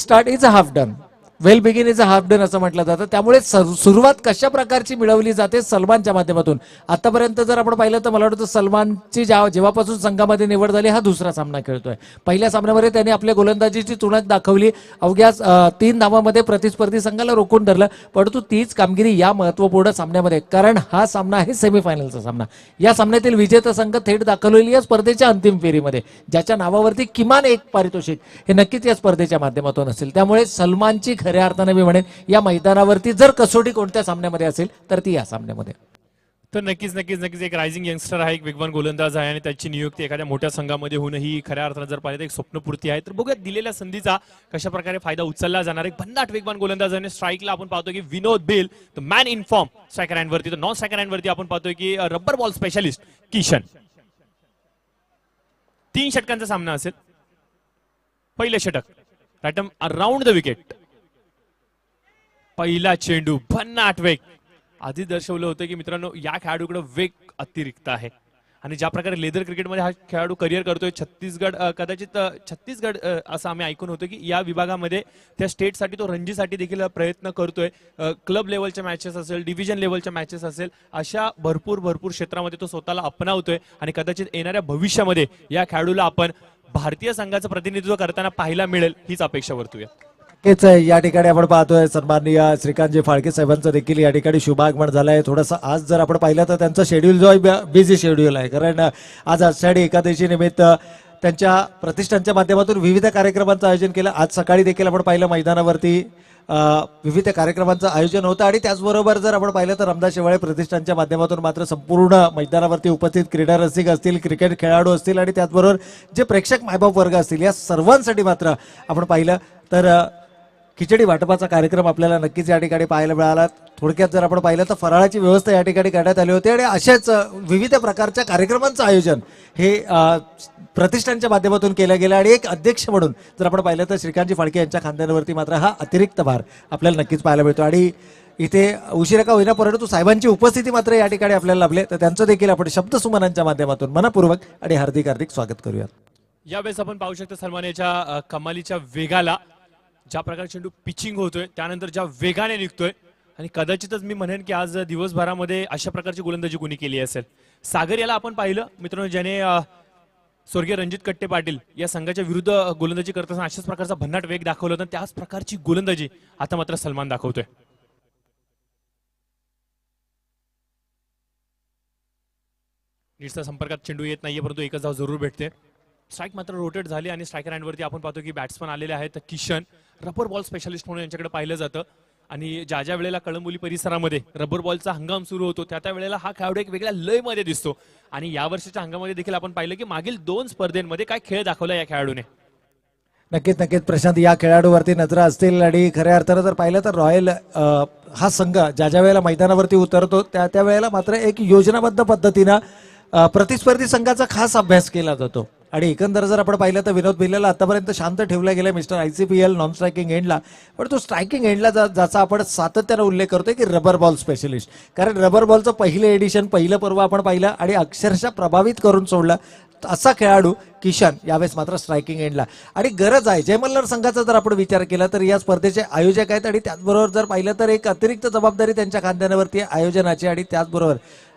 Start is a half done, well begin is a half done असं म्हटलं जातं. त्यामुळे सुरुवात कशा प्रकारची मिळवली जाते सलमानच्या माध्यमातून. आतापर्यंत जर आपण पाहिलं तर मला वाटतं सलमानची जेव्हापासून संघामध्ये निवड झाली हा दुसरा सामना खेळतोय. पहिल्या सामन्यामध्ये त्याने आपल्या गोलंदाजीची तुणक दाखवली, अवघ्या 3 धावांमध्ये प्रतिस्पर्धी संघाला रोखून धरलं. परंतु तीच कामगिरी या महत्वपूर्ण सामन्यामध्ये, कारण हा सामना आहे सेमीफायनलचा सामना, या सामन्यातील विजेता संघ थेट दाखवलेली या स्पर्धेच्या अंतिम फेरीमध्ये, ज्याच्या नावावरती किमान एक पारितोषिक हे नक्कीच या स्पर्धेच्या माध्यमातून असेल. त्यामुळे सलमानची खऱ्या अर्थाने मी म्हणेन या मैदानावरती जर कसोटी कोणत्या सामन्यामध्ये असेल तर ती या सामन्यामध्ये. तर नक्कीच नक्कीच नक्कीच एक रायझिंग यंगस्टर आहे, एक वेगवान गोलंदाज आहे आणि त्याची नियुक्ती एखाद्या मोठ्या संघामध्ये होणं ही खऱ्या अर्थानं जर पाहिलं तर एक स्वप्नपूर्ती आहे. तर बघूया दिलेल्या संधीचा कशा प्रकारे फायदा उचलला जाणार. एक भन्नाट वेगवान गोलंदाज आहे. स्ट्राईकला आपण पाहतो की विनोद बिल the man in form striker हँडवरती, तर नॉन स्ट्रायकर हँडवरती आपण पाहतोय की रबर बॉल स्पेशालिस्ट किशन. 3 षटकांचा सामना असेल. पहिलं षटक रॅटम अराउंड द विकेट, पहिला चेंडू भन्नाट वेग. आधी दर्शवलं होतं की मित्रांनो या खेळाडूकडे वेग अतिरिक्त आहे आणि ज्या प्रकारे लेदर क्रिकेटमध्ये हा खेळाडू करिअर करतोय, छत्तीसगड कदाचित छत्तीसगड असं आम्ही ऐकून होतं की या विभागामध्ये त्या स्टेटसाठी तो रणजीसाठी देखील प्रयत्न करतोय. क्लब लेवलच्या मॅचेस असेल, डिव्हिजन लेवलच्या मॅचेस असेल, अशा भरपूर क्षेत्रामध्ये तो स्वतःला अपनावतोय आणि कदाचित येणाऱ्या भविष्यामध्ये या खेळाडूला आपण भारतीय संघाचं प्रतिनिधित्व करताना पाहायला मिळेल हीच अपेक्षा वर्तूया. नक्कीच या ठिकाणी आपण पाहतोय सन्माननीय श्रीकांतजी फाळके साहेबांचं देखील या ठिकाणी शुभागमन झालंय. थोडंसं आज जर आपण पाहिलं तर त्यांचं शेड्यूल जो आहे बिझी शेड्यूल आहे, कारण आज आषाढी एकादशी निमित्त त्यांच्या प्रतिष्ठानच्या माध्यमातून विविध कार्यक्रमांचं आयोजन केलं. आज सकाळी देखील आपण पाहिलं मैदानावरती विविध कार्यक्रमांचं आयोजन होतं आणि त्याचबरोबर जर आपण पाहिलं तर रामदास शेवाळे प्रतिष्ठानच्या माध्यमातून मात्र संपूर्ण मैदानावरती उपस्थित क्रीडा रसिक असतील, क्रिकेट खेळाडू असतील आणि त्याचबरोबर जे प्रेक्षक मायबाप वर्ग असतील, या सर्वांसाठी मात्र आपण पाहिलं तर खिचडी वाटपाचा कार्यक्रम आपल्याला नक्कीच या ठिकाणी पाहायला मिळाला. थोडक्यात जर आपण पाहिलं तर फराळाची व्यवस्था या ठिकाणी करण्यात आली होती आणि अशाच विविध प्रकारच्या कार्यक्रमांचं आयोजन हे प्रतिष्ठानच्या माध्यमातून केलं गेलं आणि एक अध्यक्ष म्हणून जर आपण पाहिलं तर श्रीकांतजी फाळके यांच्या खांद्यांवरती मात्र हा अतिरिक्त भार आपल्याला नक्कीच पाहायला मिळतो. आणि इथे उशिरा का होईना परंतु साहेबांची उपस्थिती मात्र या ठिकाणी आपल्याला लाभले, तर त्यांचं देखील आपण शब्दसुमनांच्या माध्यमातून मनपूर्वक आणि हार्दिक स्वागत करूयात. यावेळेस आपण पाहू शकतो सलमान याच्या कमालीच्या वेगाला, ज्या प्रकारे चेंडू पिचिंग होतोय त्यानंतर ज्या वेगाने निघतोय आणि कदाचितच मी म्हणेन की आज दिवसभरामध्ये अशा प्रकारची गोलंदाजी कोणी केली असेल. सागर याला आपण पाहिलं मित्रांनो, ज्याने स्वर्गीय रणजित कट्टे पाटील या संघाच्या विरुद्ध गोलंदाजी करत असताना अशाच प्रकारचा भन्नाट वेग दाखवला होता. त्याच प्रकारची गोलंदाजी आता मात्र सलमान दाखवतोय. नीटचा संपर्कात चेंडू येत नाहीये, परंतु एकच धाव जरूर भेटते. स्ट्राईक मात्र रोटेट झाली आणि स्ट्रायकर हँडवरती आपण पाहतो की बॅट्समन आलेले आहेत. किशन रबर बॉल स्पेशालिस्ट म्हणून यांच्याकडे पाहिलं जातं आणि ज्या वेळेला कळंबोली परिसरामध्ये रबर बॉलचा हंगाम सुरू होतो त्या वेळेला हा खेळाडू एक वेगळ्या लयमध्ये दिसतो आणि या वर्षीच्या हंगामामध्ये देखील आपण पाहिलं की मागील 2 स्पर्धेमध्ये काय खेळ दाखवला या खेळाडूने. नक्कीच प्रशांत या खेळाडूवरती नजरा असतील आणि खऱ्या अर्थानं जर पाहिलं तर रॉयल हा संघ ज्या वेळेला मैदानावरती उतरतो त्या वेळेला मात्र एक योजनाबद्ध पद्धतीनं प्रतिस्पर्धी संघाचा खास अभ्यास केला जातो आणि एकंदर जर आपण पाहिलं तर विनोद भिल्लेला आतापर्यंत शांत ठेवलं गेलं मिस्टर ICPL नॉन स्ट्रायकिंग एंडला, पण तो स्ट्रायकिंग एंडला ज्याचा आपण सातत्यानं उल्लेख करतोय की रबर बॉल स्पेशलिस्ट, कारण रबर बॉलचं पहिलं एडिशन पहिलं पर्व आपण पाहिलं आणि अक्षरशः प्रभावित करून सोडलं असा खेळाडू किशन यावेळेस मात्र स्ट्रायकिंग एंडला. आणि गरज आहे जयमल्लार संघाचा जर आपण विचार केला तर या स्पर्धेचे आयोजक आहेत आणि त्याचबरोबर जर पाहिलं तर एक अतिरिक्त जबाबदारी त्यांच्या खांद्यावरती आयोजनाची आणि त्याचबरोबर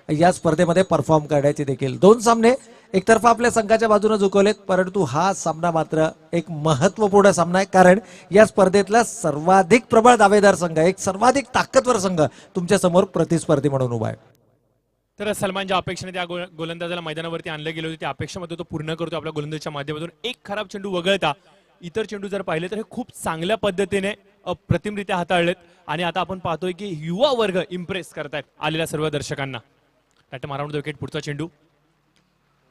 या स्पर्धेमध्ये परफॉर्म करण्याची देखील. 2 सामने एकतर्फा आपल्या संघाच्या बाजूने झुकवलेत, परंतु हा सामना मात्र एक महत्वपूर्ण सामना आहे, कारण या स्पर्धेतला सर्वाधिक प्रबळ दावेदार संघ, एक सर्वाधिक ताकदवर संघ तुमच्या समोर प्रतिस्पर्धी म्हणून उभा आहे. तर सलमानच्या अपेक्षेने त्या गोलंदाजाला मैदानावरती आणलं गेलं होतं, त्या अपेक्षेमध्ये तो पूर्ण करतो आपल्या गोलंदाजीच्या माध्यमातून. एक खराब चेंडू वगळता इतर चेंडू जर पाहिले तर हे खूप चांगल्या पद्धतीने अप्रतिमरित्या हाताळलेत आणि आता आपण पाहतोय की युवा वर्ग इम्प्रेस करतायत आलेल्या सर्व दर्शकांना. अराउंड द विकेट, पुढचा चेंडू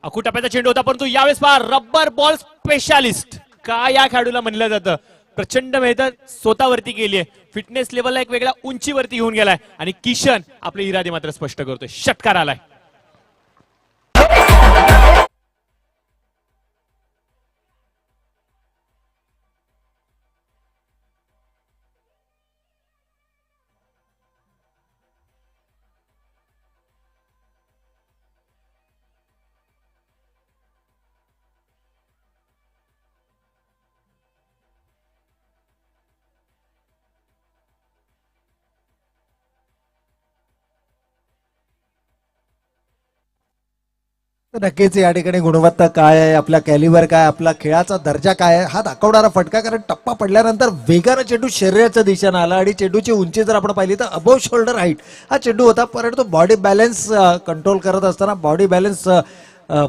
अकुटप्प्याचा चेंडू होता, परंतु यावेळेस पहा रबर बॉल स्पेशालिस्ट काय या खेळाडूला म्हणलं जातं. प्रचंड मेहनत स्वतःवरती केली आहे, फिटनेस लेवलला एक वेगळ्या उंचीवरती घेऊन गेलाय आणि किशन आपले इरादे मात्र स्पष्ट करतोय. षटकार आलाय. तर नक्कीच या ठिकाणी गुणवत्ता काय आहे, आपला कॅलिबर काय, आपला खेळाचा दर्जा काय आहे हा दाखवणारा फटका. कारण टप्पा पडल्यानंतर वेगानं चेंडू शरीराच्या दिशेनं आला आणि चेंडूची उंची जर आपण पाहिली तर अबोव शोल्डर हाईट हा चेंडू होता. परंतु बॉडी बॅलन्स कंट्रोल करत असताना बॉडी बॅलन्स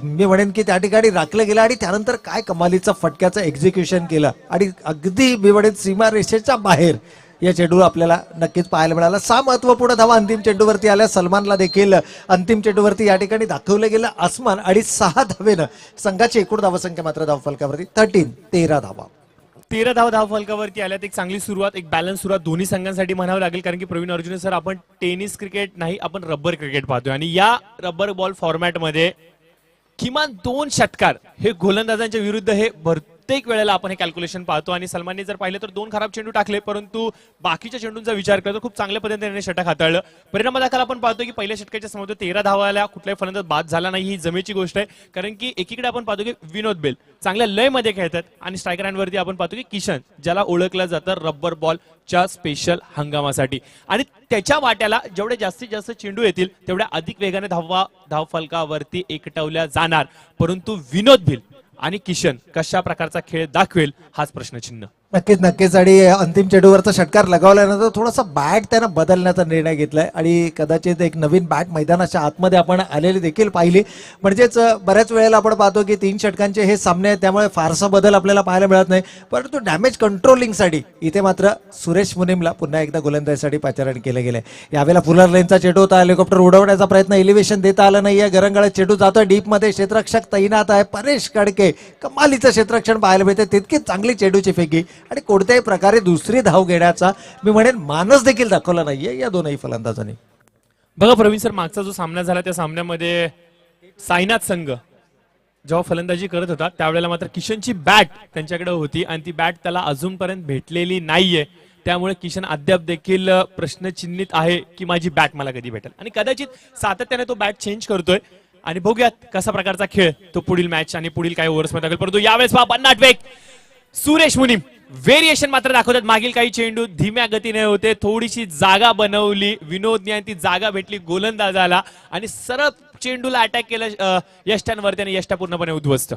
मी म्हणेन की त्या ठिकाणी राखलं गेलं आणि त्यानंतर काय कमालीचं फटक्याचं एक्झिक्युशन केलं आणि अगदी मी म्हणेन सीमारेषेच्या बाहेर या चेंडूला आपल्याला नक्कीच पाहायला मिळाला. 6 महत्वपूर्ण धावा अंतिम चेंडूवरती आल्या. सलमानला देखील अंतिम चेंडूवरती या ठिकाणी दाखवलं गेलं आसमान आणि 6 धावेनं संघाची एकूण धावसंख्या मात्र धावफलकावरती 13 धावा. 13 धाव फलकावरती आल्यात. एक चांगली सुरुवात, एक बॅलन्स सुरुवात दोन्ही संघांसाठी म्हणावं लागेल. कारण की प्रवीण अर्जुन सर, आपण टेनिस क्रिकेट नाही, आपण रबर क्रिकेट पाहतोय आणि या रबर बॉल फॉर्मॅटमध्ये किमान 2 षटकार हे गोलंदाजांच्या विरुद्ध हे प्रत्येक वेळेला आपण हे कॅल्क्युलेशन पाहतो. आणि सलमानने जर पाहिलं तर 2 खराब चेंडू टाकले, परंतु बाकीच्या चेंडूंचा विचार करतो खूप चांगल्या पद्धतीने षटक हाताळलं. परिणामादाखल आपण पाहतो की पहिल्या षटकाच्या समोर 13 धावा आल्या, कुठल्याही फलंदाज बाद झाला नाही. ही जमेची गोष्ट आहे. कारण की एकीकडे आपण पाहतो की विनोद बेल चांगल्या लय मध्ये खेळतात आणि स्ट्रायकरांवरती आपण पाहतो की किशन, ज्याला ओळखलं जातं रबर बॉलच्या स्पेशल हंगामासाठी, आणि त्याच्या वाट्याला जेवढे जास्तीत जास्त चेंडू येतील तेवढ्या अधिक वेगाने धाव फलकावरती एकटवल्या जाणार. परंतु विनोद भिल आणि किशन कशा प्रकारचा खेळ दाखवेल हाच प्रश्नचिन्ह. नक्कीच आणि अंतिम चेंडूवरचा षटकार लगावल्यानंतर थोडासा बॅट त्यानं बदलण्याचा निर्णय घेतलाय आणि कदाचित एक नवीन बॅट मैदानाच्या आतमध्ये आपण आलेली देखील पाहिली. म्हणजेच बऱ्याच वेळेला आपण पाहतो की 3 षटकांचे हे सामने आहेत, त्यामुळे फारसा बदल आपल्याला पाहायला मिळत नाही. परंतु डॅमेज कंट्रोलिंगसाठी इथे मात्र सुरेश मुनीमला पुन्हा एकदा गोलंदाजीसाठी पाचारण केलं गेलंय. यावेळेला फुलर लेनचा चेंडू होता, हेलिकॉप्टर उडवण्याचा प्रयत्न, एलिव्हेशन देता आलं नाहीये. गरंगाळ्यात चेंडू जातोय डीपमध्ये, क्षेत्ररक्षक तैनात आहे परेश कडके, कमालीचं क्षेत्ररक्षण पाहायला मिळते. तितकीच चांगली चेंडूची फेकी आणि कोणत्याही प्रकारे दुसरी धाव घेण्याचा मी म्हणेन मानस देखील दाखवला नाहीये या दोनही फलंदाजांनी. बघा प्रवीण सर, मागचा जो सामना झाला त्या सामन्यामध्ये साईनाथ संघ जेव्हा फलंदाजी करत होता त्यावेळेला मात्र किशनची बॅट त्यांच्याकडे होती आणि ती बॅट त्याला अजूनपर्यंत भेटलेली नाहीये. त्यामुळे किशन अद्याप देखील प्रश्नचिन्हित आहे की माझी बॅट मला कधी भेटेल, आणि कदाचित सातत्याने तो बॅट चेंज करतोय. आणि बघूयात कसा प्रकारचा खेळ तो पुढील मॅच आणि पुढील काही ओव्हर्समध्ये दाखवेल. परंतु यावेळेस पहा भन्नाट वेग, सुरेश मुनीम व्हेरिएशन मात्र दाखवतात. मागील काही चेंडू धीम्या गतीने होते, थोडीशी जागा बनवली विनोदने आणि ती जागा भेटली गोलंदाजाला आणि सरळ चेंडूला अटॅक केलं यष्ट्यांवरती आणि यष्टा पूर्णपणे उद्ध्वस्त.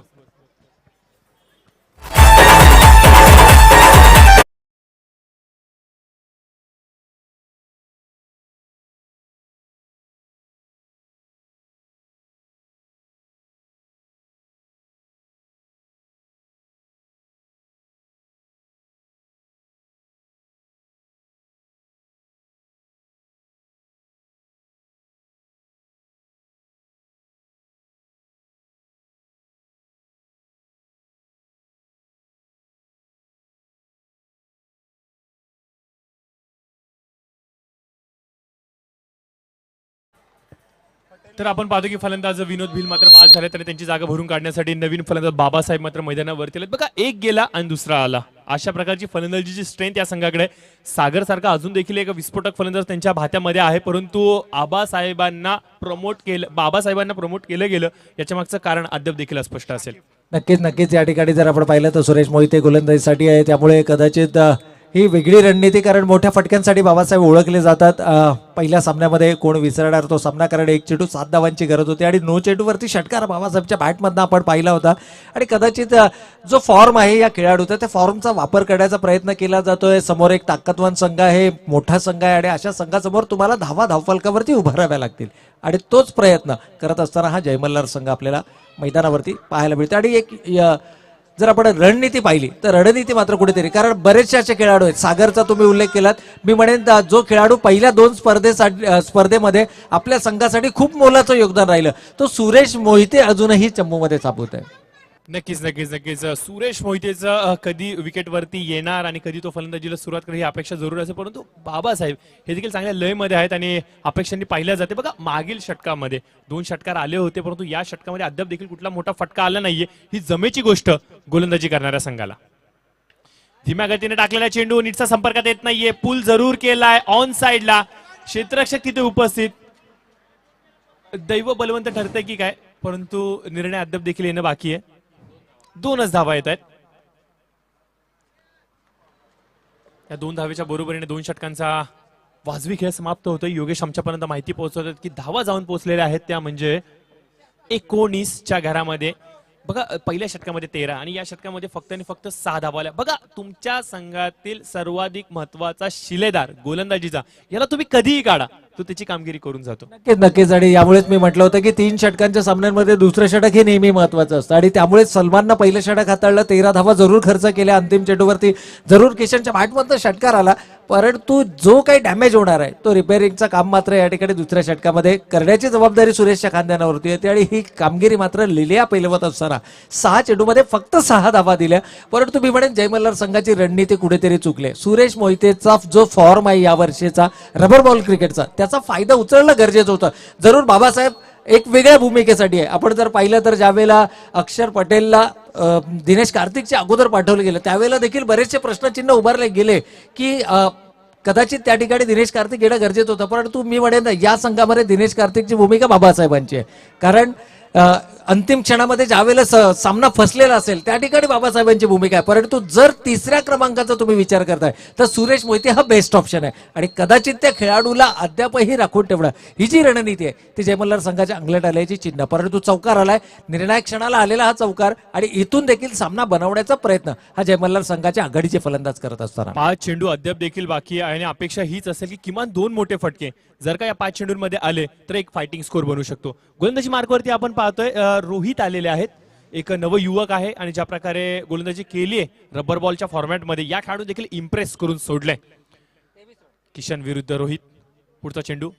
तर आपण पाहतो की फलंदाज विनोद भिल मात्र बाद झाले, तर त्यांची जागा भरून काढण्यासाठी नवीन फलंदाज बाबासाहेब मात्र मैदानावरती आले. बघा, एक गेला आणि दुसरा आला, अशा प्रकारची फलंदाजीची स्ट्रेंथ या संघाकडे. सागर सारखा अजून देखील एक विस्फोटक फलंदाज त्यांच्या भात्यामध्ये आहे, परंतु बाबासाहेबांना प्रमोट केलं गेलं याच्या मागचं कारण अद्याप देखील अस्पष्ट असेल. नक्कीच या ठिकाणी जर आपण पाहिलं तर सुरेश मोहिते गोलंदाजीसाठी आहे, त्यामुळे कदाचित ही वेगळी रणनीती. कारण मोठ्या फटक्यांसाठी बाबासाहेब ओळखले जातात. पहिल्या सामन्यामध्ये कोण विसरणार तो सामना, कारण 1 चेंडू 7 धावांची गरज होती आणि 9 चेंडूवरती षटकार बाबासाहेबच्या बॅटमधनं आपण पाहिला होता. आणि कदाचित जो फॉर्म आहे या खेळाडूचा, त्या फॉर्मचा वापर करण्याचा प्रयत्न केला जातोय. समोर एक ताकदवान संघ आहे, मोठा संघ आहे आणि अशा संघासमोर तुम्हाला धावफलकावरती उभाराव्या लागतील आणि तोच प्रयत्न करत असताना हा जय मल्हार संघ आपल्याला मैदानावरती पाहायला मिळतो. आणि एक जर आपण रणनीती पाहिली तर रणनीती मात्र कुठेतरी, कारण बरेचसे असे खेळाडू आहेत, सागरचा तुम्ही उल्लेख केलात, मी म्हणेन जो खेळाडू पहिल्या 2 स्पर्धेमध्ये आपल्या संघासाठी खूप मोलाचं योगदान राहिलं, तो सुरेश मोहिते अजूनही चंबूमध्ये सापडत आहे. नक्कीच सुरेश मोहितेचं कधी विकेटवरती येणार आणि कधी तो फलंदाजीला सुरुवात करेल ही अपेक्षा जरूर असेल. परंतु बाबासाहेब हे देखील चांगल्या लयमध्ये आहेत आणि अपेक्षांनी पाहिल्या जाते. बघा, मागील षटकामध्ये 2 षटकार आले होते, परंतु या षटकामध्ये अद्याप देखील कुठला मोठा फटका आला नाहीये. ही जमेची गोष्ट गोलंदाजी करणाऱ्या संघाला. धीम्या गतीने टाकलेला चेंडू नीटचा संपर्कात येत नाहीये, पूल जरूर केलाय ऑन साइडला, क्षेत्ररक्षक तिथे उपस्थित. दैव बलवंत ठरतंय की काय, परंतु निर्णय अद्याप देखील येणं बाकी आहे. 2च धावा येत आहेत. या 2 धावेच्या बरोबरीने 2 षटकांचा वाजवी खेळ समाप्त होतोय. योगेश आमच्यापर्यंत माहिती पोहोचवतात की धावा जाऊन पोहोचलेल्या आहेत त्या म्हणजे 19च्या घरामध्ये बघा, पहिल्या षटकामध्ये 13 आणि या षटकामध्ये फक्त आणि फक्त 6 धावा आल्या. बघा, तुमच्या संघातील सर्वाधिक महत्वाचा शिलेदार गोलंदाजीचा याला तुम्ही कधीही काढा, तो त्याची कामगिरी करून जातो. नक्कीच नक्कीच. आणि यामुळेच मी म्हटलं होतं की 3 षटकांच्या सामन्यांमध्ये दुसरं षटक हे नेहमी महत्वाचं असतं आणि त्यामुळेच सलमाननं पहिलं षटक हाताळलं, 13 धावा जरूर खर्च केल्या अंतिम चेंडूवरती. जरूर किशनच्या बॅटमधनं षटकार आला, परंतु जो काही डॅमेज होणार आहे तो रिपेअरिंगचं काम मात्र या ठिकाणी दुसऱ्या षटकामध्ये करण्याची जबाबदारी सुरेशच्या खांद्यावरती येते आणि ही कामगिरी मात्र लिलिया पेलवत असताना 6 चेंडूमध्ये फक्त 6 धावा दिल्या. परंतु मी म्हणेन जय मल्हार संघाची रणनीती कुठेतरी चुकले. सुरेश मोहितेचा जो फॉर्म आहे या वर्षीचा रबर बॉल क्रिकेटचा, त्याचा फायदा उचलणं गरजेचं होतं. जरूर बाबासाहेब एक वेगळ्या भूमिकेसाठी आहे. आपण जर पाहिलं तर ज्यावेळेला अक्षर पटेलला दिनेश कार्तिकच्या अगोदर पाठवलं गेलं त्यावेळेला देखील बरेचसे प्रश्नचिन्ह उभारले गेले की कदाचित त्या ठिकाणी दिनेश कार्तिक येणं गरजेचं होतं. परंतु मी म्हणेन या संघामध्ये दिनेश कार्तिकची भूमिका बाबासाहेबांची आहे. कारण अंतिम क्षणामध्ये ज्यावेळेला सामना फसलेला असेल त्या ठिकाणी बाबासाहेबांची भूमिका आहे. परंतु जर तिसऱ्या क्रमांकाचा तुम्ही विचार करताय तर सुरेश मोहिते हा बेस्ट ऑप्शन आहे आणि कदाचित त्या खेळाडूला अद्यापही राखून ठेवणं ही जी रणनीती आहे ती जय मल्हार संघाच्या अंगलट आल्याची चिन्ह. परंतु चौकार आलाय, निर्णायक क्षणाला आलेला हा चौकार आणि इथून देखील सामना बनवण्याचा प्रयत्न हा जय मल्हार संघाच्या आघाडीचे फलंदाज करत असताना. 5 चेंडू अद्याप देखील बाकी आहे आणि अपेक्षा हीच असेल की किमान 2 मोठे फटके जर का या 5 चेंडूंमध्ये आले तर एक फायटिंग स्कोर बनू शकतो. गोलंदाजी मार्कवरती आपण पाहतोय रोहित आलेले आहेत, एक नव युवक आहे आणि ज्या प्रकारे गोलंदाजी केली आहे रबर बॉलच्या फॉर्मॅटमध्ये या खेळाडू देखील इम्प्रेस करून सोडले. किशन विरुद्ध रोहित, पुढचा चेंडू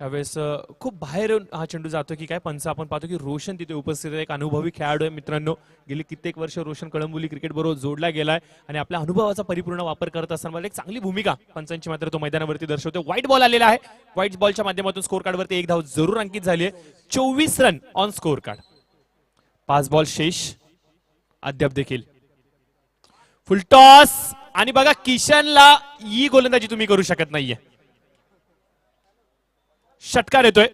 यावेळेस खूप बाहेर हा चेंडू जातो की काय. पंच आपण पाहतो की रोशन तिथे उपस्थित आहे, एक अनुभवी खेळाडू आहे मित्रांनो. गेली कित्येक वर्ष रोशन कळंबोली क्रिकेट बरोबर जोडला गेलाय आणि आपल्या अनुभवाचा परिपूर्ण वापर करत असताना एक चांगली भूमिका पंचांची मात्र तो मैदानावरती दर्शवतो. व्हाईट बॉल आलेला आहे, व्हाईट बॉलच्या माध्यमातून स्कोर कार्डवरती 1 धाव जरूर अंकित झाली आहे. 24 run on score card, 5 ball शेष अद्याप देखील. फुलटॉस आणि बघा किशनला ही गोलंदाजी तुम्ही करू शकत नाहीये. षटकार येतोय,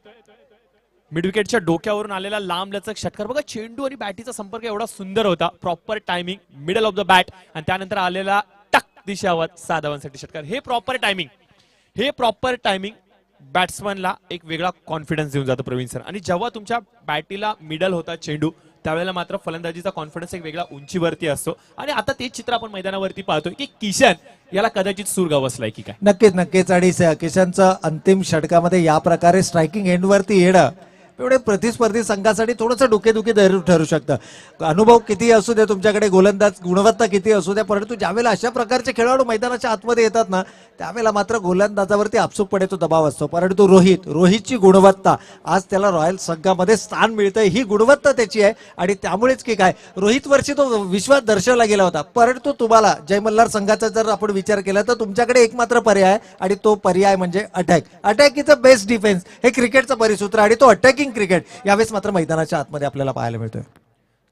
मिड विकेटच्या डोक्यावरून आलेला लांब लचक षटकार. बघा चेंडू आणि बॅटीचा संपर्क एवढा सुंदर होता, proper timing, middle of the bat आणि त्यानंतर आलेला टक दिशावत 6 धावांसाठी षटकार. हे प्रॉपर टायमिंग बॅट्समनला एक वेगळा कॉन्फिडन्स देऊन जातो प्रवीण सर. आणि जेव्हा तुमच्या बॅटीला मिडल होता चेंडू त्यावेळेला मात्र फलंदाजीचा कॉन्फिडन्स एक वेगळा उंचीवरती असतो. आणि आता तेच चित्र आपण मैदानावरती पाहतोय की किशन याला कदाचित सूर गवसलाय की काय. नक्कीच नक्कीच. आणि किशनचं अंतिम षटकामध्ये या प्रकारे स्ट्रायकिंग एंडवरती येणं एवढे प्रतिस्पर्धी संघासाठी थोडंसं डोकेदुखी ठरू शकतं. अनुभव किती असू दे तुमच्याकडे, गोलंदाज गुणवत्ता किती असू द्या, परंतु ज्यावेळेला अशा प्रकारचे खेळाडू मैदानाच्या आतमध्ये येतात ना त्यावेळेला मात्र गोलंदाजावरती आपसूकपणे तो दबाव असतो. परंतु रोहितची गुणवत्ता आज त्याला रॉयल संघामध्ये स्थान मिळतंय, ही गुणवत्ता त्याची आहे. आणि त्यामुळेच की काय रोहित वर्षी तो विश्वास दर्शवला गेला होता. परंतु तुम्हाला जय मल्हार संघाचा जर आपण विचार केला तर तुमच्याकडे एक मात्र पर्याय आहे आणि तो पर्याय म्हणजे attack is a best defence. हे क्रिकेटचं परिसूत्र आणि तो अटॅकिंग क्रिकेट यावेळेस मात्र मैदानाच्या आतमध्ये आपल्याला पाहायला मिळतोय.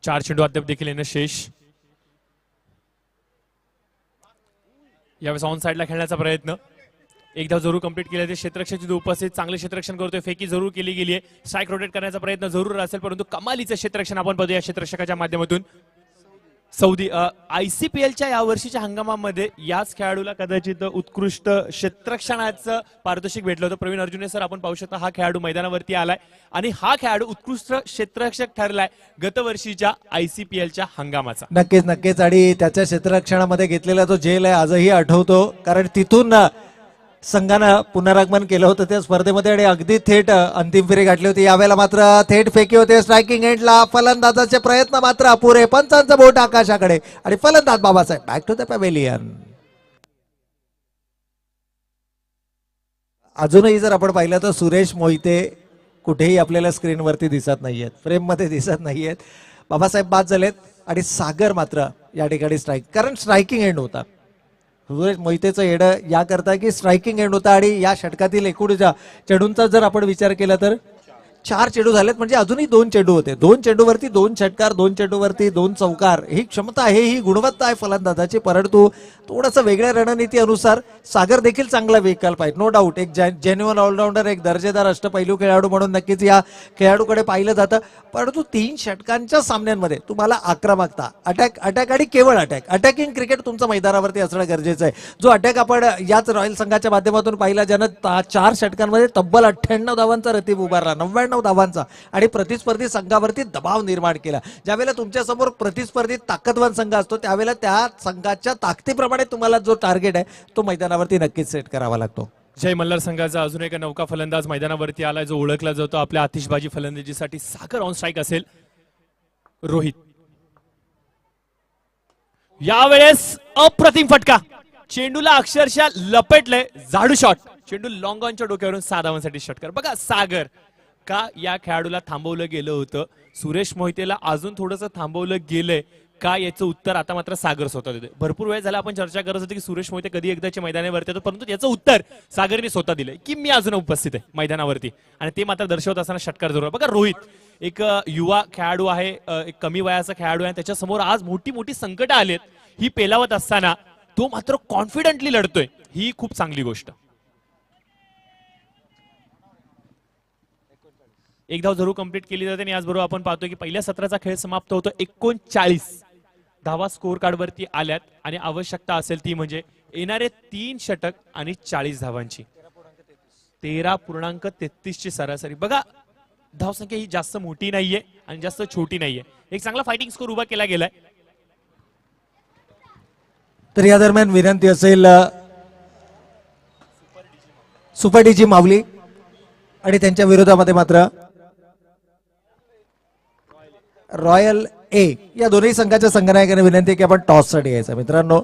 4 चेंडू अद्याप देखील येणं शेष. यावेळेस ऑन साइडला खेळण्याचा प्रयत्न, 1 धाव जरूर कंप्लीट केले. क्षेत्ररक्षक तिथे उपस्थित चांगले क्षेत्ररक्षण करतोय, फेकी जरूर केली गेली आहे. स्ट्राईक रोटेट करण्याचा प्रयत्न जरूर असेल, परंतु कमालीचं क्षेत्ररक्षण आपण बघूया क्षेत्ररक्षकाच्या माध्यमातून. सौदी ICPLच्या या वर्षीच्या हंगामामध्ये याच खेळाडूला कदाचित उत्कृष्ट क्षेत्ररक्षणाचं पारितोषिक भेटलं होतं. प्रवीण अर्जुने सर आपण पाहू शकता हा खेळाडू मैदानावरती आलाय आणि हा खेळाडू उत्कृष्ट क्षेत्ररक्षक ठरलाय गत वर्षीच्या ICPLच्या हंगामाचा. नक्कीच नक्कीच. आणि त्याच्या क्षेत्ररक्षणामध्ये घेतलेला जो झेल आहे आजही आठवतो, कारण तिथून संघानं पुनरागमन केलं होतं त्या स्पर्धेमध्ये आणि अगदी थेट अंतिम फेरी गाठली होती. यावेळेला मात्र थेट फेकी होते स्ट्रायकिंग एंडला. फलंदाजाचे प्रयत्न मात्र अपुरे, पंचांचं बोट आकाशाकडे आणि फलंदाज Babasaheb back to the pavilion. अजूनही जर आपण पाहिलं तर सुरेश मोहिते कुठेही आपल्याला स्क्रीनवरती दिसत नाहीयेत, फ्रेममध्ये दिसत नाहीयेत. बाबासाहेब बाद झालेत आणि सागर मात्र या ठिकाणी कारण स्ट्रायकिंग एंड होता. सुरेश मोहितेचं येणं या करता की स्ट्रायकिंग एंड होता आणि या षटकातील एकूण चेंडूंचा जर आपण विचार केला तर 4 चेंडू झालेत, म्हणजे अजूनही 2 चेंडू होते. 2 चेंडूवरती 2 षटकार, 2 चेंडूवरती 2 चौकार. ही क्षमता आहे, ही गुणवत्ता आहे फलंदाजाची. परंतु थोडंसं वेगळ्या रणनीती अनुसार सागर देखील चांगला विकल्प आहे, नो डाऊट. एक जेन्युअन ऑलराऊंडर, एक दर्जेदार अष्टपैलू खेळाडू म्हणून नक्कीच या खेळाडूकडे पाहिलं जातं. परंतु 3 षटकांच्या सामन्यांमध्ये तुम्हाला आक्रमकता, अटॅक आणि केवळ अटॅकिंग क्रिकेट तुमचं मैदानावरती असणं गरजेचं आहे. जो अटॅक आपण याच रॉयल संघाच्या माध्यमातून पाहिला, ज्यानं 4 षटकांमध्ये तब्बल 98 धावांचा रतीब उभारला, 99 94 धावांचा आणि प्रतिस्पर्धी संघावरती दबाव निर्माण केला. ज्यावेळेला तुमच्या समोर प्रतिस्पर्धी ताकदवान संघ असतो त्यावेळेला त्या संघाच्या ताकदीप्रमाणे तुम्हाला जो टार्गेट आहे तो मैदानावरती नक्कीच सेट करावा लागतो. जय मल्हार संघाचा अजून एक नौका फलंदाज मैदानावरती आलाय जो ओळखला जातो आपल्या आतिषबाजी फलंदाजीसाठी. सागर ऑन स्ट्राईक असेल. रोहित यावेळेस अप्रतिम फटका, चेंडूला अक्षरशः लपेटलंय, जाडू शॉट, चेंडू लॉंग ऑनच्या डोक्यावरून 6 धावांसाठी षटकार. बघा सागर का या खेळाडूला थांबवलं गेलं होतं, सुरेश मोहितेला अजून थोडंसं थांबवलं गेलंय का, याचं उत्तर आता मात्र सागर स्वतः देतोय. भरपूर वेळ झाला आपण चर्चा करत होतो की सुरेश मोहिते कधी एकदाच्या मैदानावरती येतो, परंतु याचं उत्तर सागरने स्वतः दिलंय की मी अजून उपस्थित आहे मैदानावरती आणि ते मात्र दर्शवत असताना षटकार जरूर. बघा रोहित एक युवा खेळाडू आहे, एक कमी वयाचा खेळाडू आहे, त्याच्यासमोर आज मोठी मोठी संकट आलेत, ही पेलावत असताना तो मात्र कॉन्फिडेंटली लढतोय, ही खूप चांगली गोष्ट. एक धाव जरूर कंप्लीट केली जाते आणि याचबरोबर आपण पाहतोय की पहिल्या सत्राचा खेळ समाप्त होतो. 39 धावा स्कोर कार्ड वरती आल्यात आणि आवश्यकता असेल ती म्हणजे येणारे 3 षटक आणि 40 धावांची. 13.33 ची सरासरी. बघा धावसंख्या ही जास्त मोठी नाहीये आणि जास्त छोटी नाहीये, एक चांगला फायटिंग स्कोर उभा केला गेलाय. तर या दरम्यान विनंती असेल सुपर डीजी माऊली आणि त्यांच्या विरोधामध्ये मात्र रॉयल ए या दोन्ही संघाच्या संघनायकाने विनंती की आपण टॉस साठी यायचं. मित्रांनो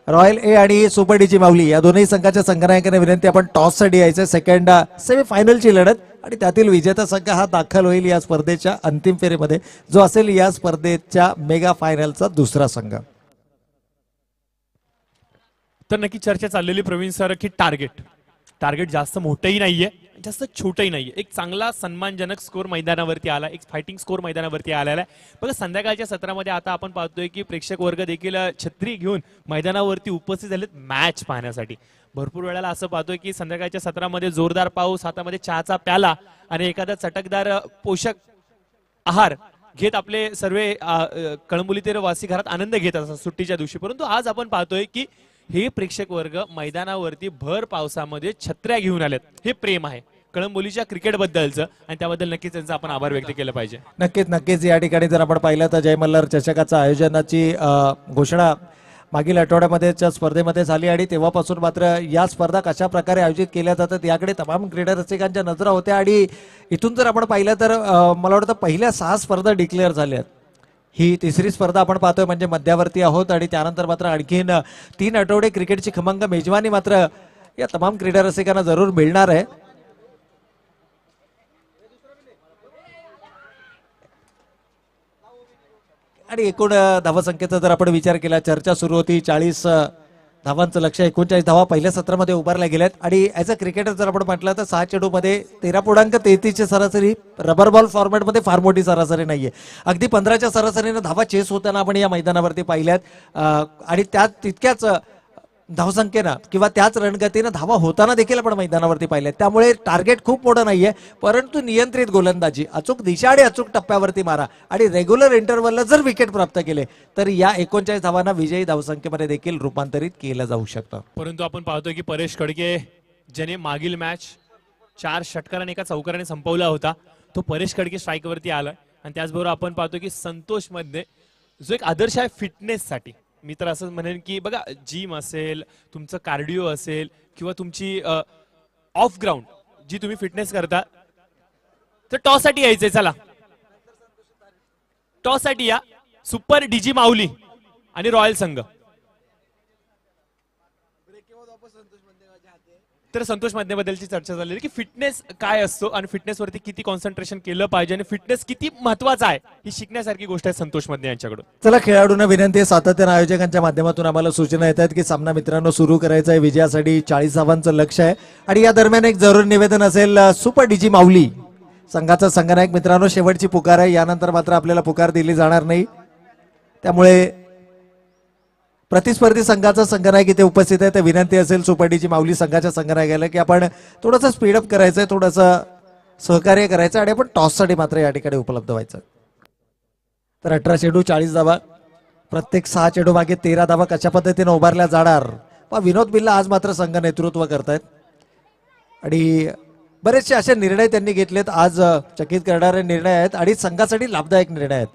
रॉयल ए आणि सुपर डीजी माऊली या दोन्ही संघाच्या संघनायकाने विनंती आपण टॉस साठी यायचं. सेकंड सेमी फायनलची लढत आणि त्यातील विजेता संघ हा दाखल होईल या स्पर्धेच्या अंतिम फेरीमध्ये, जो असेल या स्पर्धेच्या मेगा फायनलचा दुसरा संघ. तर नक्की चर्चा चाललेली प्रवीण सर की टार्गेट जास्त मोठंही नाहीये जास्त छोटंही नाहीये, एक चांगला सन्मानजनक स्कोर मैदानावरती आला, एक फायटिंग स्कोर मैदानावरती आलेला आहे. बघा संध्याकाळच्या सत्रामध्ये आता आपण पाहतोय की प्रेक्षक वर्ग देखील छत्री घेऊन मैदानावरती उपस्थित झालेत मॅच पाहण्यासाठी. भरपूर वेळेला असं पाहतोय की संध्याकाळच्या सत्रामध्ये जोरदार पाऊस, हातामध्ये चहाचा प्याला आणि एखादा चटकदार पोषक आहार घेत आपले सर्व कळंबोली वासी घरात आनंद घेत असतात सुट्टीच्या दिवशी. परंतु आज आपण पाहतोय की हे प्रेक्षक वर्ग मैदानावरती भर पावसामध्ये छत्र्या घेऊन आलेत. हे प्रेम आहे कळंबोलीच्या क्रिकेट बद्दलचं आणि त्याबद्दल नक्कीच त्यांचा आपण आभार व्यक्त केला पाहिजे. नक्कीच या ठिकाणी जर आपण पाहिलं तर जय मल्हार चषकाचा आयोजनाची घोषणा मागील आठवड्यामध्येच्या स्पर्धेमध्ये झाली आणि तेव्हापासून मात्र या स्पर्धा कशा प्रकारे आयोजित केल्या जातात याकडे तमाम क्रीडा रसिकांच्या नजरा होत्या. आणि इथून जर आपण पाहिलं तर मला वाटतं पहिल्या 6 स्पर्धा डिक्लेअर झाल्या. ही तिसरी स्पर्धा आपण पाहतोय म्हणजे मध्यावरती आहोत आणि त्यानंतर मात्र आणखीन 3 आठवडे क्रिकेटची खमंग मेजवानी मात्र या तमाम क्रीडा रसिकांना जरूर मिळणार आहे. आणि एकूण धावसंख्येचा जर आपण विचार केला, चर्चा सुरू होती, 40 धावांचं लक्ष, 39 धावा पहिल्या सत्रामध्ये उभारल्या गेल्यात. आणि ॲज अ क्रिकेटर जर आपण म्हटलं तर 6 चेंडूमध्ये 13.33 ची सरासरी रबर बॉल फॉर्मॅटमध्ये फार मोठी सरासरी नाहीये. अगदी 15च्या सरासरीनं धावा चेस होताना आपण या मैदानावरती पाहिल्यात आणि त्यात तितक्याच धावसंख्येनं किंवा त्याच रणगतीनं धावा होताना देखील आपण मैदानावरती पाहिल्यात. त्यामुळे टार्गेट खूप मोठं नाहीये, परंतु नियंत्रित गोलंदाजी, अचूक दिशा आणि अचूक टप्प्यावरती मारा आणि रेग्युलर इंटरव्हलला जर विकेट प्राप्त केले तर या 39 धावांना विजयी धावसंख्येमध्ये देखील रूपांतरित केलं जाऊ शकतं. परंतु आपण पाहतोय की परेश खडके ज्याने मागील मॅच 4 षटकाराने एका चौकाराने संपवला होता, तो परेश खडके स्ट्राईकवरती आला. आणि त्याचबरोबर आपण पाहतोय की संतोष मध्ये जो एक आदर्श आहे फिटनेससाठी, मी तर असं म्हणेन की बघा जिम असेल, तुमचं कार्डिओ असेल किंवा तुमची ऑफ ग्राउंड जी तुम्ही फिटनेस करता, तर टॉस साठी यायचंय. चला टॉस साठी या. सुपर डीजी माऊली आणि रॉयल संघ. तर संतोष बद्दलची चर्चा झालेली की फिटनेस काय असतो आणि फिटनेसवरती किती कॉन्सन्ट्रेशन केलं पाहिजे आणि फिटनेस किती महत्वाचा आहे ही शिकण्यासारखी गोष्ट आहे संतोष मध्ये यांच्याकडून. चला खेळाडूंना विनंती आहे, सातत्यानं आयोजकांच्या माध्यमातून आम्हाला सूचना येत आहेत की सामना मित्रांनो सुरू करायचा आहे. विजयासाठी 40 धावांचं लक्ष आहे. आणि या दरम्यान एक जरूर निवेदन असेल, सुपर डीजी माऊली संघाचा संघनायक मित्रांनो शेवटची पुकार आहे, यानंतर मात्र आपल्याला पुकार दिली जाणार नाही. त्यामुळे प्रतिस्पर्धी संघाचा संघनायक इथे उपस्थित आहे, तर विनंती असेल सुपर डीजी माऊली संघाच्या संघनायकाला की आपण थोडंसं स्पीडअप करायचंय, थोडंसं सहकार्य करायचं आणि आपण टॉससाठी मात्र या ठिकाणी उपलब्ध व्हायचं. तर 18 चेंडू 40 धावा, प्रत्येक 6 चेंडू मागे 13 धावा कशा पद्धतीने उभारल्या जाणार. विनोद बिल्ला आज मात्र संघ नेतृत्व करतायत आणि बरेचसे असे निर्णय त्यांनी घेतलेत आज, चकित करणारे निर्णय आहेत आणि संघासाठी लाभदायक निर्णय आहेत.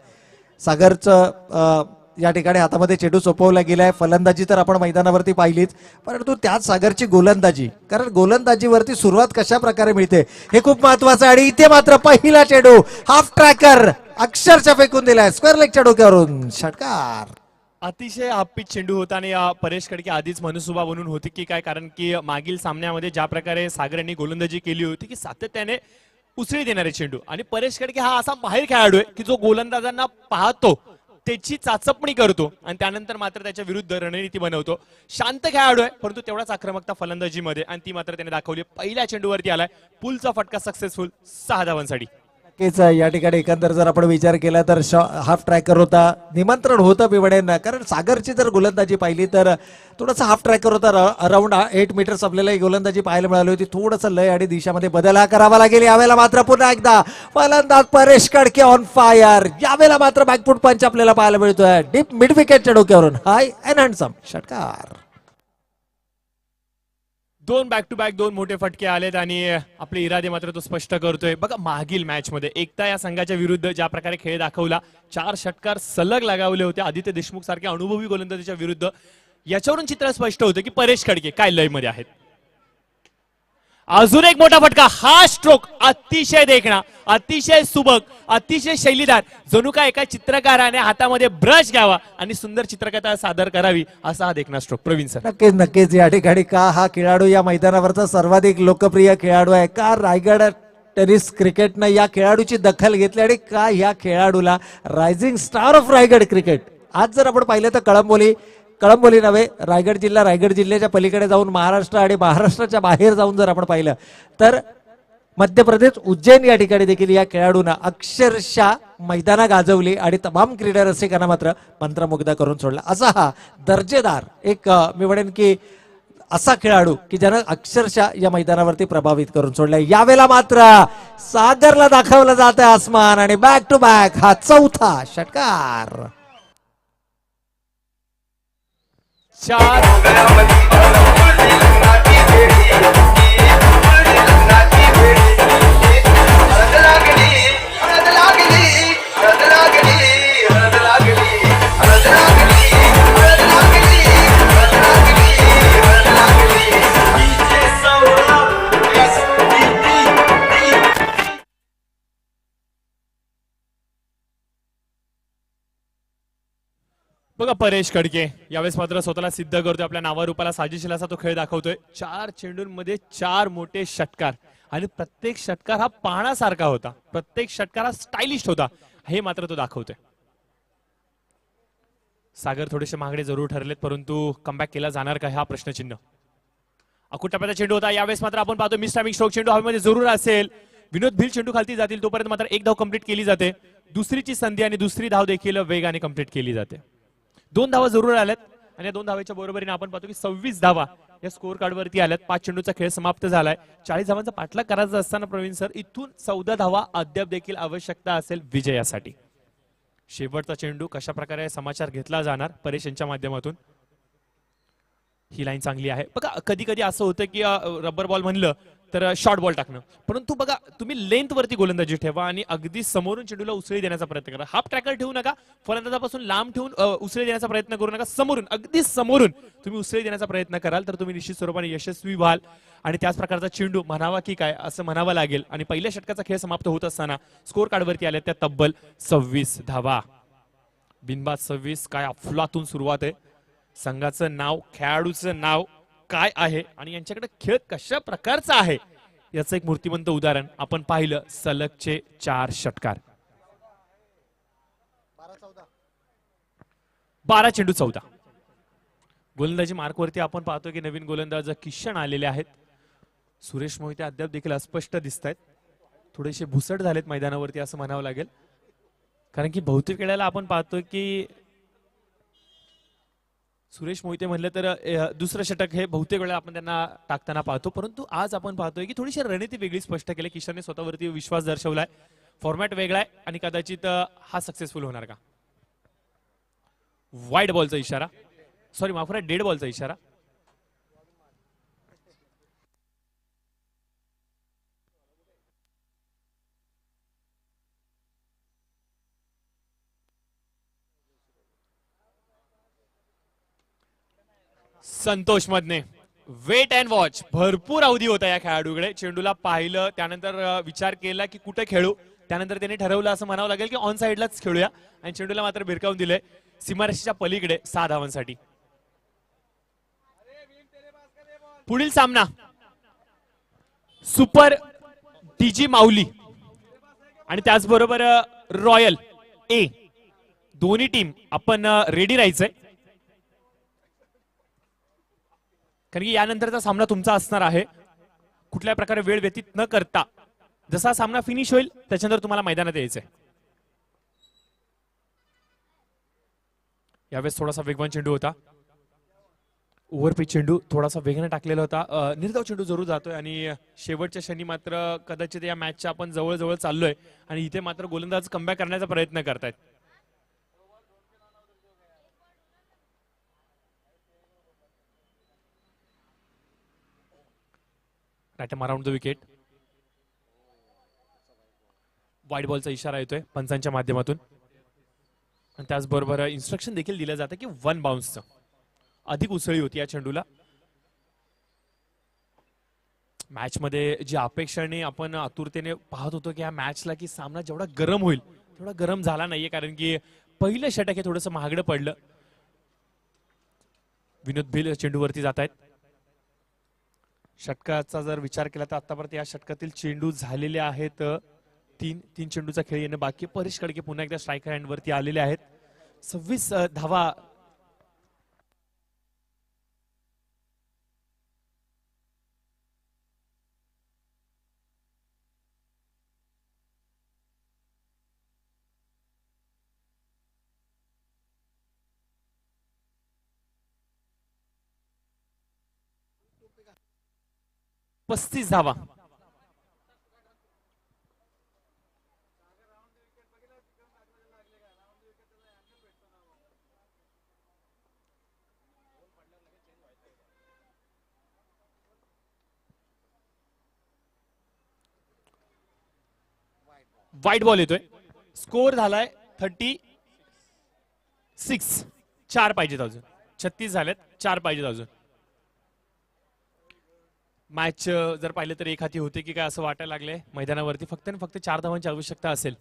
सागरचं या ठिकाणी हातामध्ये चेंडू सोपवला गेलाय. फलंदाजी तर आपण मैदानावरती पाहिलीच, परंतु त्याच सागरची गोलंदाजी, कारण गोलंदाजीवरती सुरुवात कशा प्रकारे मिळते हे खूप महत्वाचं आहे. आणि इथे मात्र पहिला चेंडू हाफ ट्रॅकर अक्षरशः फेकून दिलाय स्क्वेअर लेगच्या डोक्यावरून, षटकार. अतिशय हापीच चेंडू होता आणि परेश खडके आधीच मनसुबा बनून होती की काय, कारण की मागील सामन्यामध्ये ज्या प्रकारे सागर यांनी गोलंदाजी केली होती की सातत्याने उसळी देणारे चेंडू, आणि परेश खडके हा असा माहिर खेळाडू आहे की जो गोलंदाजांना पाहतो त्याची चाचपणी करतो आणि त्यानंतर मात्र त्याच्या विरुद्ध रणनीती बनवतो. शांत खेळाडू आहे परंतु तेवढाच आक्रमकता फलंदाजीमध्ये, आणि ती मात्र त्याने दाखवली. पहिल्या चेंडूवरती आलाय, पुलचा फटका सक्सेसफुल 6 धावांसाठी. नक्कीच या ठिकाणी एकंदर जर आपण विचार केला तर हाफ ट्रॅकर होता, निमंत्रण होतं बिवड्यांना, कारण सागरची जर गोलंदाजी पाहिली तर थोडासा हाफ ट्रॅकर होता. अराउंड 8 मीटर्स आपल्याला ही गोलंदाजी पाहायला मिळाली होती. थोडंसं लय आणि दिशामध्ये बदल हा करावा लागेल. यावेळेला मात्र पुन्हा एकदा फलंदाज परेश खडके ऑन फायर. यावेळेला मात्र बॅकफूट पंच आपल्याला पाहायला मिळतोय डीप मिड विकेटच्या डोक्यावरून. हाय अँड हँडसम षटकार. 2 बॅक टू बॅक 2 मोठे फटके आलेत आणि आपले इरादे मात्र तो स्पष्ट करतोय. बघा मागील मॅच मध्ये एकता या संघाच्या विरुद्ध ज्या प्रकारे खेळ दाखवला, 4 षटकार सलग लगावले होते आदित्य देशमुख सारख्या अनुभवी गोलंदाजाच्या विरुद्ध. याच्यावरून चित्र स्पष्ट होतं की परेश खडके काय लय मध्ये आहेत. अजून एक मोठा फटका, हा स्ट्रोक अतिशय देखणा, अतिशय सुबक, अतिशय शैलीदार, जणू काय एका चित्रकाराने हातामध्ये ब्रश घ्यावा आणि सुंदर चित्रकथा सादर करावी असा हा देखणा स्ट्रोक. प्रवीण सर. नक्कीच नक्कीच या ठिकाणी का हा खेळाडू या मैदानावरचा सर्वाधिक लोकप्रिय खेळाडू आहे, का रायगड टेनिस क्रिकेटनं या खेळाडूची दखल घेतली आणि का या खेळाडूला rising star of Raigad cricket. आज जर आपण पाहिलं तर कळंबोली नव्हे, रायगड जिल्ह्याच्या पलीकडे जाऊन महाराष्ट्र आणि महाराष्ट्राच्या बाहेर जाऊन जर आपण पाहिलं तर मध्य प्रदेश उज्जैन या ठिकाणी देखील या खेळाडूंना अक्षरशः मैदाना गाजवली आणि तमाम क्रीडा रसिकांना मात्र मंत्रमुग्ध करून सोडला. असा हा दर्जेदार एक मी म्हणेन की असा खेळाडू की ज्यानं अक्षरशः या मैदानावरती प्रभावित करून सोडलाय. यावेळेला मात्र सागरला दाखवलं जात आहे आसमान आणि बॅक टू बॅक हा 4था षटकार. 4 बघा परेश खडके यावेळेस मात्र स्वतःला सिद्ध करतोय, आपल्या नावारूपाला साजेशील असा तो खेळ दाखवतोय. 4 चेंडूंमध्ये 4 मोठे षटकार आणि प्रत्येक षटकार हा पाहण्यासारखा होता, प्रत्येक षटकार हा स्टायलिश होता, हे मात्र तो दाखवतोय. सागर थोडेसे महागडे जरूर ठरलेत परंतु कमबॅक केला जाणार का हा प्रश्नचिन्ह. अकुट टप्प्याचा चेंडू होता, यावेळेस मात्र आपण पाहतो मिस टायमिंग स्ट्रोक चेंडू हवेमध्ये जरूर असेल. विनोद भिल चेंडू खालती जातील तोपर्यंत मात्र 1 धाव कंप्लीट केली जाते. दुसरीची संधी आणि दुसरी धाव देखील वेगाने कंप्लीट केली जाते. 2 धावा जरूर आल्यात आणि या 2 धावेच्या बरोबरीने आपण पाहतो की 26 धावा या स्कोर कार्ड वरती आल्यात. 5 चेंडूचा खेळ समाप्त झालाय. 40 धावांचा पाठलाग करायचा असताना प्रवीण सर इथून 14 धावा अद्याप देखील आवश्यकता असेल विजयासाठी. शेवटचा चेंडू कशा प्रकारे समाचार घेतला जाणार परेश यांच्या माध्यमातून, ही लाईन चांगली आहे. बघा कधी कधी असं होतं की रबर बॉल म्हणलं तर शॉर्ट बॉल टाकणं, परंतु बघा तुम्ही लेंथ वरती गोलंदाजी ठेवा आणि अगदी समोरून चेंडूला उसळी देण्याचा प्रयत्न करा. हाफ ट्रॅकर ठेवू नका, फलंदाजापासून लांब ठेवून उसळी देण्याचा प्रयत्न करू नका. समोरून अगदी समोरून तुम्ही उसळी देण्याचा प्रयत्न कराल तर तुम्ही निश्चित स्वरूपाने यशस्वी व्हाल. आणि त्याच प्रकारचा चेंडू म्हणावा की काय असं म्हणावं लागेल. आणि पहिल्या षटकाचा खेळ समाप्त होत असताना स्कोर कार्ड वरती आल्या त्या तब्बल 26 धावा. बिनबाद 26. काय अफलातून सुरुवात आहे. संघाचं नाव, खेळाडूचं नाव काय आहे आणि यांच्याकडे खेळ कशा प्रकारचा आहे याचं एक मूर्तिमंत उदाहरण आपण पाहिलं. सलगचे 4 षटकार, 12 चेंडू 14. गोलंदाजी मार्कवरती आपण पाहतो की नवीन गोलंदाज किशन आलेले आहेत. सुरेश मोहिते अद्याप देखील अस्पष्ट दिसत आहेत, थोडेसे भुसट झालेत मैदानावरती असं म्हणावं लागेल. कारण की बहुतेक वेळेला आपण पाहतो की सुरेश मोहिते म्हणलं तर दुसरं षटक हे बहुतेक वेळा आपण त्यांना टाकताना पाहतो, परंतु आज आपण पाहतोय की थोडीशी रणनीती वेगळी स्पष्ट केली. किशनने स्वतःवरती विश्वास दर्शवलाय. फॉर्मॅट वेगळा आहे आणि कदाचित हा सक्सेसफुल होणार का. वाईड बॉलचा इशारा, सॉरी माफ करा, डेड बॉलचा इशारा. Santosh Madhane weight and watch भरपूर अवधी होता या खेळाडूकडे. चेंडूला पाहिलं त्यानंतर विचार केला की कुठे खेळू. त्यानंतर त्याने ठरवलं असं म्हणावं लागेल की ऑन साइडलाच खेळूया आणि चेंडूला मात्र भिरकावून दिले सीमारेषेच्या पलीकडे 6 धावांसाठी. पुढील सामना सुपर डीजी माऊली आणि त्याचबरोबर रॉयल ए दोन्ही टीम आपण रेडी राहायचंय कारण की यानंतरचा सामना तुमचा असणार आहे. कुठल्या प्रकारे वेळ व्यतीत न करता जसा सामना फिनिश होईल त्याच्यानंतर तुम्हाला मैदानात यायचंय. यावेळेस थोडासा वेगवान चेंडू होता. ओव्हरपिच चेंडू थोडासा वेगाने टाकलेला होता. निर्धाव चेंडू जरूर जातोय आणि शेवटच्या क्षणी मात्र कदाचित या मॅचच्या आपण जवळ जवळ चाललोय आणि इथे मात्र गोलंदाज कमबॅक करण्याचा प्रयत्न करतायत. Right around the wicket. Wide बॉलचा इशारा येतोय पंचांच्या माध्यमातून आणि त्याचबरोबर इन्स्ट्रक्शन देखील दिलं जातं की 1 बाउन्सचं. अधिक उसळी होती या चेंडूला. मॅच मध्ये जी अपेक्षाने आपण आतुरतेने पाहत होतो की या मॅचला की सामना जेवढा गरम होईल तेवढा गरम झाला नाहीये कारण की पहिलं षटक हे थोडंसं महागडं पडलं. विनोद भिल चेंडूवरती जात आहेत. षटकाचा जर विचार केला तर आतापर्यंत या षटकातील चेंडू झालेले आहेत 3 चेंडूचा खेळ येणं बाकी. परेश कडके पुन्हा एकदा स्ट्रायकर हँड वरती आलेले आहेत. 26 धावा पस्तीस धावा. वाईट बॉल येतोय. स्कोर झालाय 36. 4 पाहिजेत अजून. 36 झालेत. 4 पाहिजेत अजून. मॅच जर पाहिलं तर एक हाती होते की काय असं वाटायला लागले मैदानावरती. फक्त आणि फक्त 4 धावांची आवश्यकता असेल.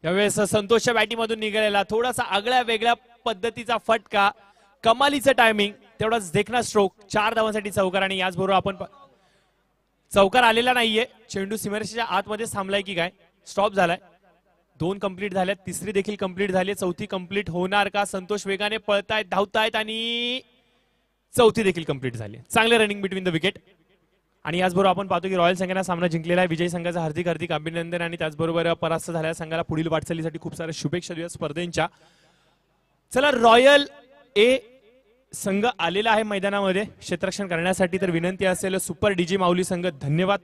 यावेळेस संतोषच्या बॅटिंगमधून निघालेला थोडासा आगळ्या वेगळ्या पद्धतीचा फटका. कमालीचं टायमिंग तेवढाच देखना स्ट्रोक. 4 धावांसाठी चौकार आणि याचबरोबर आपण चौकार आलेला नाहीये. चेंडू सीमारेषेच्या आतमध्ये थांबलाय की काय. स्टॉप झालाय. 2 कंप्लीट झाल्यात. तिसरी देखील कंप्लीट झाली. चौथी कंप्लीट होणार का. संतोष वेगाने पळतायत धावतायत आणि चौथी देखील कंप्लीट झाली. चांगले रनिंग बिटवीन द विकेट आणि याचबरोबर आपण पाहतो की रॉयल संघाने सामना जिंकलेला आहे. विजयी संघाचं हार्दिक हार्दिक अभिनंदन आणि त्याचबरोबर परास्त झालेल्या संघाला पुढील वाटचालीसाठी खूप साऱ्या शुभेच्छा देऊया स्पर्धेच्या. चला रॉयल ए संघ आलेला आहे मैदानामध्ये क्षेत्ररक्षण करण्यासाठी. तर विनंती असेल सुपर डीजी माऊली संघ धन्यवाद.